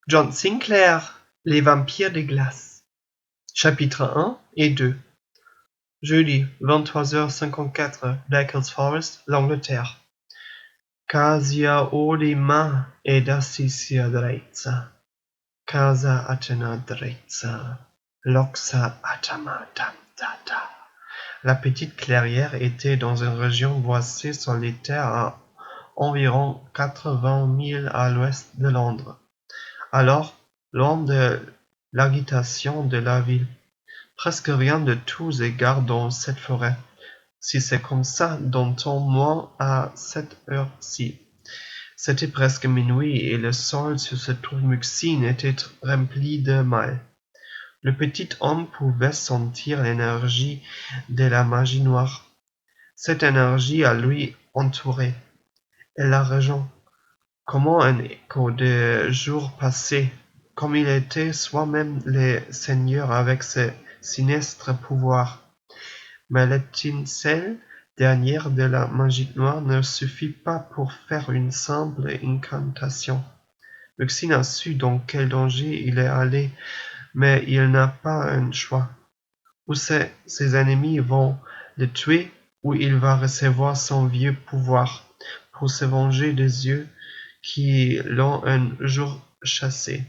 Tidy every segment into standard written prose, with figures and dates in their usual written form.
John Sinclair, Les vampires de glace. Chapitres 1 et 2. Jeudi, 23h54, Black Forest, l'Angleterre. Casia odima ed assicia drezza. Casa atena drezza. Loxa atama data. La petite clairière était dans une région boisée sur les terres à environ 80 milles à l'ouest de Londres. Alors, loin de l'agitation de la ville, presque rien de tous égards dans cette forêt, si c'est comme ça d'entendre moins à cette heure-ci. C'était presque minuit et le sol sur ce tour Muxine était rempli de mailles. Le petit homme pouvait sentir l'énergie de la magie noire. Cette énergie à lui entourait. Et la région, comme un écho des jours passés, comme il était soi-même le seigneur avec ses sinistres pouvoirs. Mais l'étincelle dernière de la magie noire ne suffit pas pour faire une simple incantation. Muxine a su dans quel danger il est allé, mais il n'a pas un choix. Ou ses ennemis vont le tuer, ou il va recevoir son vieux pouvoir pour se venger des yeux qui l'ont un jour chassé.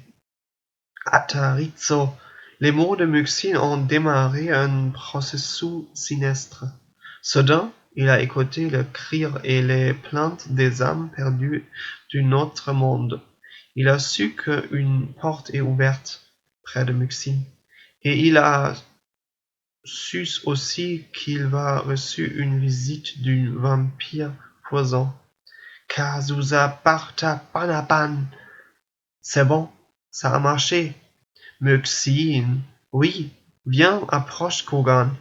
Atarizzo. Les mots de Muxine ont démarré un processus sinistre. Soudain, il a écouté le cri et les plaintes des âmes perdues d'un autre monde. Il a su qu'une porte est ouverte près de Muxine, et il a su aussi qu'il va reçu une visite d'un vampire poison. Kazusa parta panapan. C'est bon, ça a marché. Muxine, oui, viens, approche Kogan.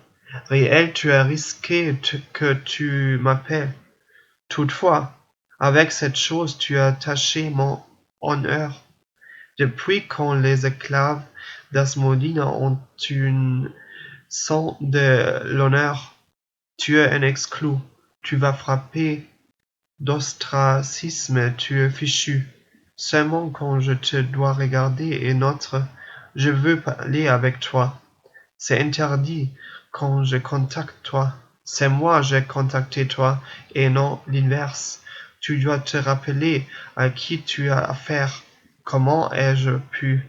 Réel, tu as risqué que tu m'appelles. Toutefois, avec cette chose, tu as taché mon honneur. Depuis quand les esclaves d'Asmodina ont une sang de l'honneur, tu es un exclu. Tu vas frapper d'ostracisme, tu es fichu. Seulement quand je te dois regarder et notre, je veux parler avec toi. C'est interdit quand je contacte toi. C'est moi j'ai contacté toi et non l'inverse. Tu dois te rappeler à qui tu as affaire. Comment ai-je pu?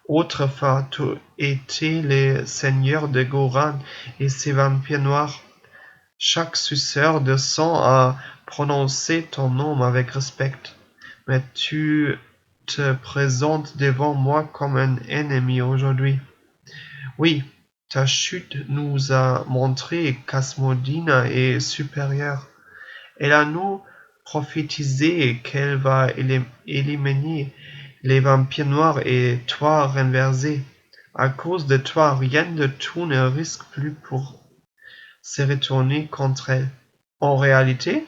Autrefois, tu étais le seigneur de Goran et ses vampires noirs. Chaque suceur de sang a prononcé ton nom avec respect. Mais tu te présentes devant moi comme un ennemi aujourd'hui. Oui, ta chute nous a montré qu'Asmodina est supérieure. Elle a nous prophétisé qu'elle va éliminer les vampires noirs et toi renverser. À cause de toi, rien de tout ne risque plus pour se retourner contre elle. En réalité,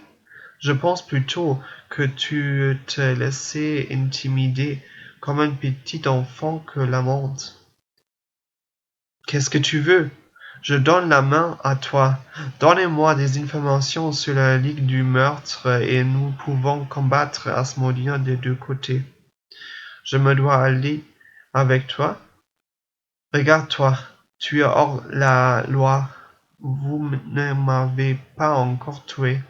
je pense plutôt que tu te laissais intimider comme un petit enfant que la monte. Qu'est-ce que tu veux? Je donne la main à toi. Donnez-moi des informations sur la Ligue du meurtre et nous pouvons combattre Asmodina des deux côtés. Je me dois aller avec toi. Regarde-toi, tu es hors la loi. Vous ne m'avez pas encore tué.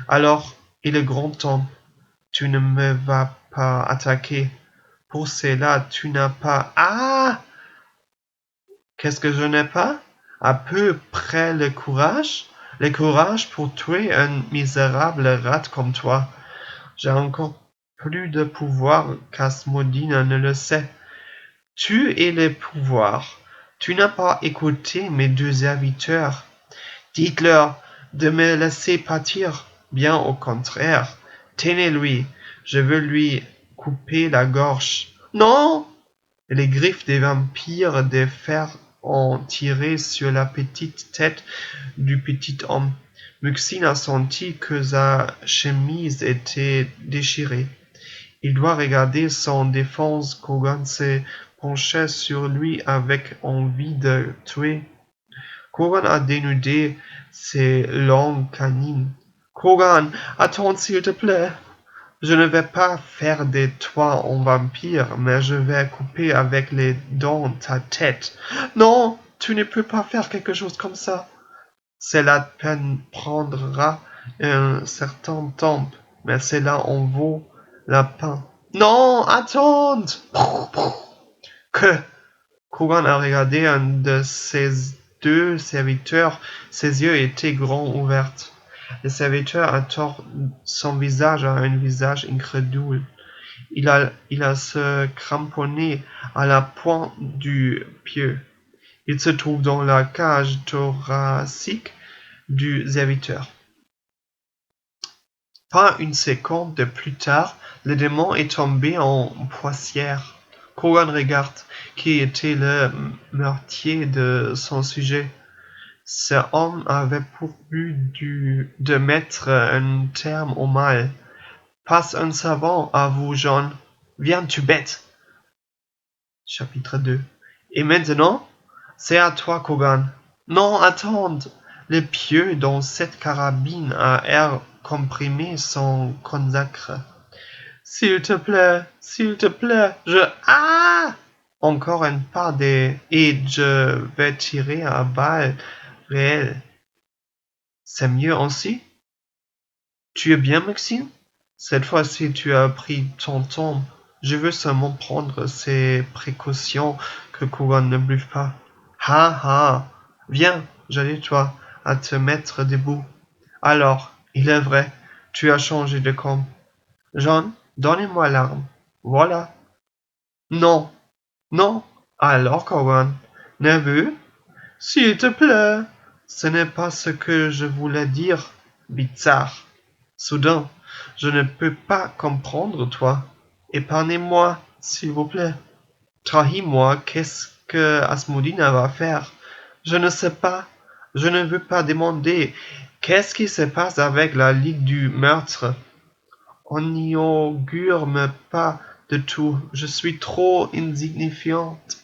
Alors, il est grand temps. Tu ne me vas pas attaquer. Pour cela, tu n'as pas... Ah! Qu'est-ce que je n'ai pas? À peu près le courage? Le courage pour tuer un misérable rat comme toi. J'ai encore plus de pouvoir qu'Asmodina ne le sait. Tu es le pouvoir. Tu n'as pas écouté mes deux serviteurs. Dites-leur de me laisser partir. Bien au contraire. Tenez-lui. Je veux lui couper la gorge. Non! Les griffes des vampires de fer ont tiré sur la petite tête du petit homme. Muxine a senti que sa chemise était déchirée. Il doit regarder son défense. Kogan se penchait sur lui avec envie de tuer. Kogan a dénudé ses longues canines. Kogan, attends s'il te plaît. Je ne vais pas faire de toi un vampire, mais je vais couper avec les dents ta tête. Non, tu ne peux pas faire quelque chose comme ça. Cela prendra un certain temps, mais cela en vaut la peine. Non, attends! Que Kogan a regardé un de ses deux serviteurs. Ses yeux étaient grands ouverts. Le serviteur a tort son visage à un visage incrédule. Il a se cramponné à la pointe du pied. Il se trouve dans la cage thoracique du serviteur. Pas une seconde de plus tard, le démon est tombé en poussière. Kogan regarde qui était le meurtrier de son sujet. Ce homme avait pour but de mettre un terme au mal. Passe un savant à vous, John. Viens, tu bête. Chapitre 2. Et maintenant, c'est à toi, Kogan. Non, attends. Le pieu dans cette carabine à air comprimé sont consacrés. S'il te plaît, Ah! Encore un pas et je vais tirer à balles réelles. C'est mieux ainsi? Tu es bien, Maxime? Cette fois-ci, tu as pris ton temps. Je veux seulement prendre ces précautions que Kogan ne bluffe pas. Ha ha! Viens, j'aide-toi à te mettre debout. Alors, il est vrai, tu as changé de camp. John, donnez-moi l'arme. Voilà. Non, non. Alors, Kogan, neveu, s'il te plaît, ce n'est pas ce que je voulais dire, bizarre. Soudain, je ne peux pas comprendre toi. Épargnez-moi, s'il vous plaît. Trahis-moi, qu'est-ce que Asmodina va faire? Je ne sais pas. Je ne veux pas demander. Qu'est-ce qui se passe avec la Ligue du meurtre? On n'y augure pas de tout. Je suis trop insignifiante.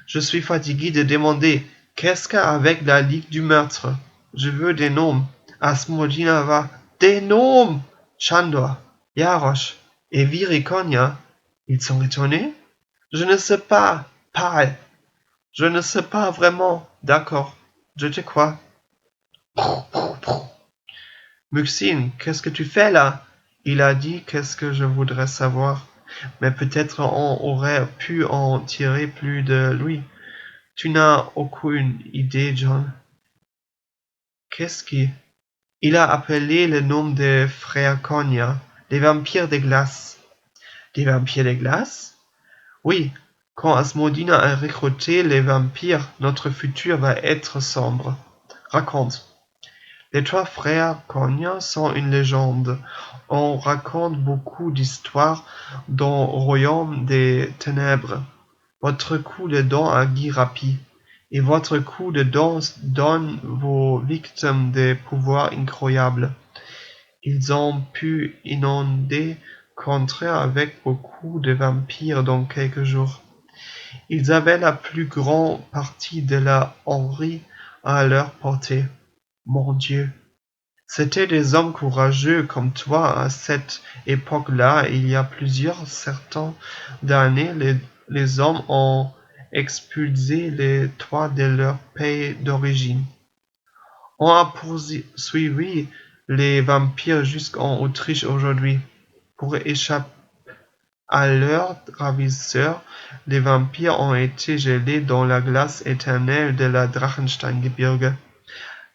Je suis fatigué de demander. Qu'est-ce qu'avec la Ligue du meurtre? Je veux des noms. Asmodina va. Des noms! Chandor, Yarosh et Virikonia. Ils sont étonnés? Je ne sais pas. Pâle. Je ne sais pas vraiment. D'accord. Je te crois. Muxine, qu'est-ce que tu fais là? Il a dit qu'est-ce que je voudrais savoir. Mais peut-être on aurait pu en tirer plus de lui. Tu n'as aucune idée, John. Qu'est-ce qui... Il a appelé le nom des frères Konya, des vampires de glace. Des vampires de glace? Oui, quand Asmodina a recruté les vampires, notre futur va être sombre. Raconte. Les trois frères Konya sont une légende. On raconte beaucoup d'histoires dans le royaume des ténèbres. Votre coup de dent à Guy Rapi et votre coup de dent donne vos victimes des pouvoirs incroyables. Ils ont pu inonder contre avec beaucoup de vampires dans quelques jours. Ils avaient la plus grande partie de la Henri à leur portée. Mon Dieu! C'étaient des hommes courageux comme toi à cette époque-là, il y a plusieurs certaines d'années, les hommes ont expulsé les toits de leur pays d'origine. On a poursuivi les vampires jusqu'en Autriche aujourd'hui. Pour échapper à leurs ravisseurs, les vampires ont été gelés dans la glace éternelle de la Drachensteingebirge.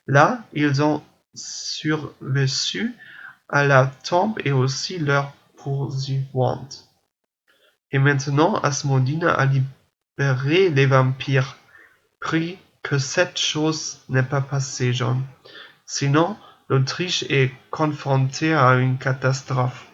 Là, ils ont survécu à la tombe et aussi leur poursuivante. Et maintenant, Asmodina a libéré les vampires. Prie que cette chose n'ait pas passé, John. Sinon, l'Autriche est confrontée à une catastrophe.